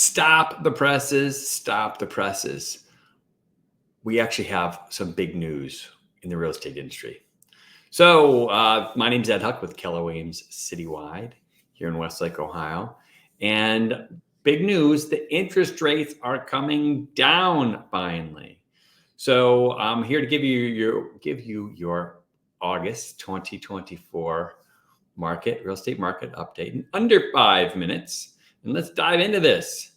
Stop the presses. Stop the presses. We actually have some big news in the real estate industry. So my name is Ed Huck with Keller Williams Citywide here in Westlake, Ohio. And big news, the interest rates are coming down finally. So I'm here to give you your August 2024 real estate market update in under 5 minutes. And let's dive into this.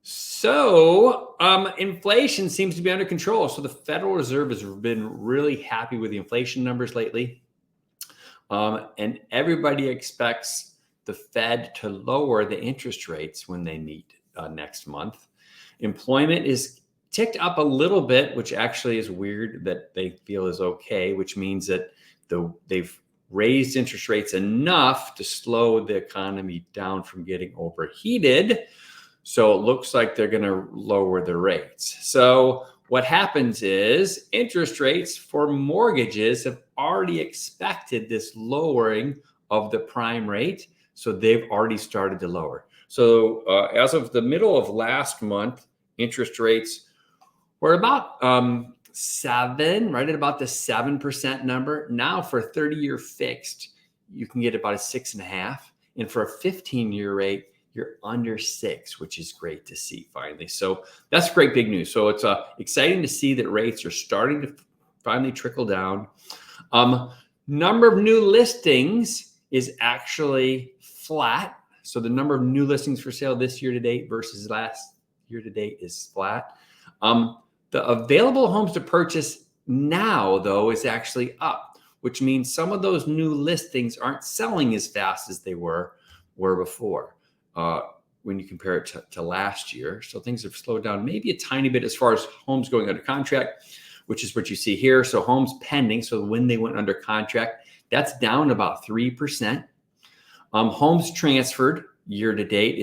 So inflation seems to be under control. So the Federal Reserve has been really happy with the inflation numbers lately. And everybody expects the Fed to lower the interest rates when they meet next month. Employment is ticked up a little bit, which actually is weird that they feel is okay, which means that they've raised interest rates enough to slow the economy down from getting overheated. So it looks like they're going to lower the rates. So what happens is interest rates for mortgages have already expected this lowering of the prime rate. So they've already started to lower. So as of the middle of last month, interest rates were about right at about the 7% number. Now for a 30-year fixed, you can get about a 6.5%. And for a 15-year rate, you're under 6%, which is great to see finally. So that's great big news. So it's exciting to see that rates are starting to finally trickle down. Number of new listings is actually flat. So the number of new listings for sale this year to date versus last year to date is flat. The available homes to purchase now, though, is actually up, which means some of those new listings aren't selling as fast as they were before when you compare it to last year. So things have slowed down maybe a tiny bit as far as homes going under contract, which is what you see here. So homes pending, so when they went under contract, that's down about 3%. Homes transferred year to date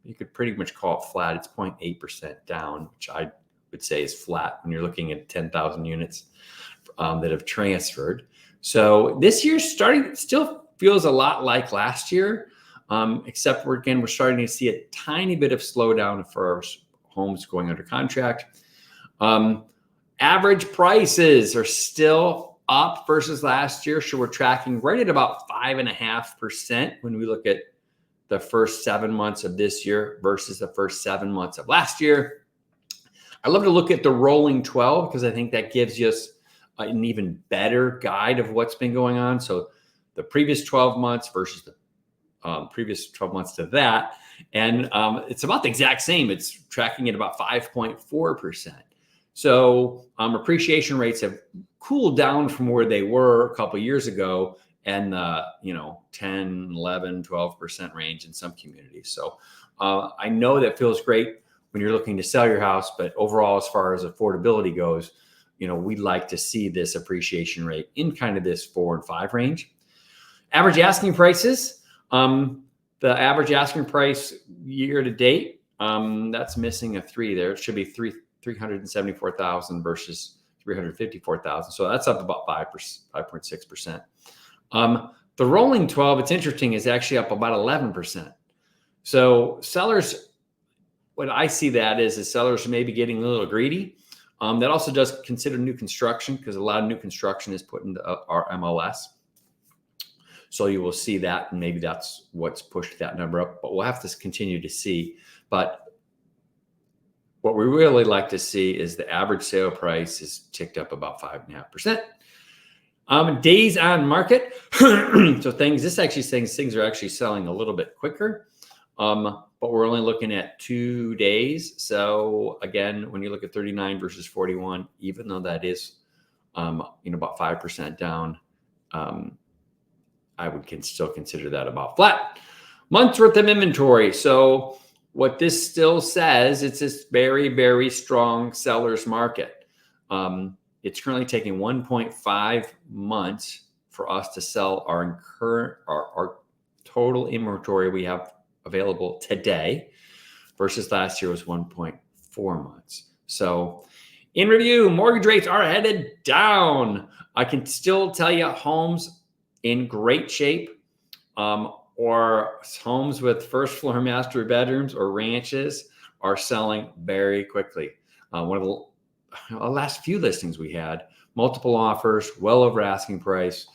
you could pretty much call it flat. It's 0.8% down, which I would say is flat when you're looking at 10,000 units that have transferred. So this year still feels a lot like last year, except we're starting to see a tiny bit of slowdown for our homes going under contract. Average prices are still up versus last year. So we're tracking right at about 5.5% when we look at the first 7 months of this year versus the first 7 months of last year. I love to look at the rolling 12 because I think that gives you an even better guide of what's been going on. So the previous 12 months versus the previous 12 months to that. And it's about the exact same. It's tracking at about 5.4%. So appreciation rates have cooled down from where they were a couple of years ago and 10, 11, 12% range in some communities. So I know that feels great when you're looking to sell your house, but overall, as far as affordability goes, we'd like to see this appreciation rate in kind of this 4 and 5 range. Average asking prices, the average asking price year to date, that's missing a 3 there. It should be 374,000 versus 354,000. So that's up about 5.6%. The rolling 12, it's interesting, is actually up about 11%. So sellers, what I see that is sellers may be getting a little greedy. That also does consider new construction because a lot of new construction is put into our MLS. So you will see that, and maybe that's what's pushed that number up, but we'll have to continue to see. But what we really like to see is the average sale price is ticked up about 5.5%. Days on market. So this actually saying things are actually selling a little bit quicker. But we're only looking at 2 days. So again, when you look at 39 versus 41, even though that is, about 5% down, I would still consider that about flat. Months worth of inventory. So what this still says, it's this very, very strong seller's market. It's currently taking 1.5 months for us to sell our total inventory we have available today versus last year was 1.4 months. So in review, mortgage rates are headed down. I can still tell you homes in great shape. or homes with first floor master bedrooms or ranches are selling very quickly. One of the last few listings we had, multiple offers, well over asking price.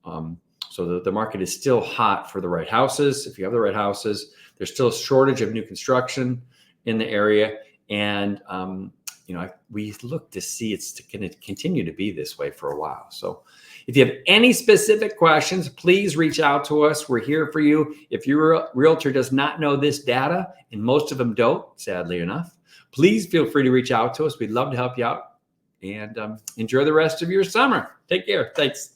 So the market is still hot for the right houses. If you have the right houses, there's still a shortage of new construction in the area. And, we look to see it's going to continue to be this way for a while. So if you have any specific questions, please reach out to us. We're here for you. If your realtor does not know this data, and most of them don't, sadly enough, please feel free to reach out to us. We'd love to help you out, and enjoy the rest of your summer. Take care. Thanks.